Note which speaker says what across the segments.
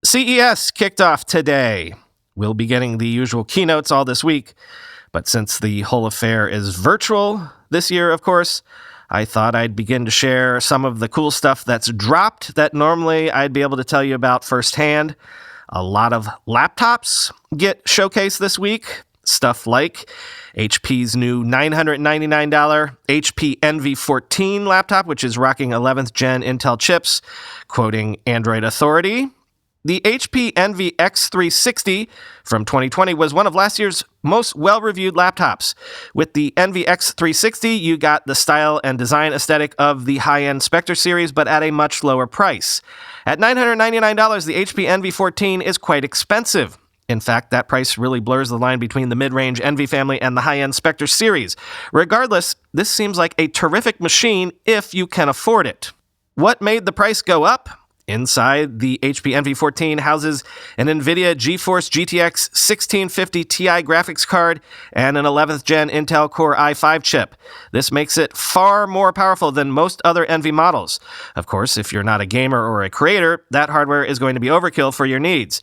Speaker 1: CES kicked off today. We'll be getting the usual keynotes all this week, but since the whole affair is virtual this year, of course, I thought I'd begin to share some of the cool stuff that's dropped that normally I'd be able to tell you about firsthand. A lot of laptops get showcased this week. Stuff like HP's new $999 HP NV14 laptop, which is rocking 11th-gen Intel chips, quoting Android Authority. The HP Envy X360 from 2020 was one of last year's most well-reviewed laptops. With the Envy X360, you got the style and design aesthetic of the high-end Spectre series, but at a much lower price. At $999, the HP NV14 is quite expensive. In fact, that price really blurs the line between the mid-range Envy family and the high-end Spectre series. Regardless, this seems like a terrific machine if you can afford it. What made the price go up? Inside, the HP NV14 houses an NVIDIA GeForce GTX 1650 Ti graphics card and an 11th-gen Intel Core i5 chip. This makes it far more powerful than most other Envy models. Of course, if you're not a gamer or a creator, that hardware is going to be overkill for your needs.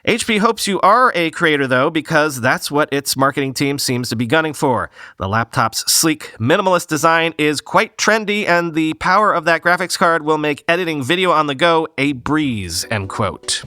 Speaker 1: HP hopes you are a creator, though, because that's what its marketing team seems to be gunning for. The laptop's sleek, minimalist design is quite trendy, and the power of that graphics card will make editing video on the go a breeze, end quote.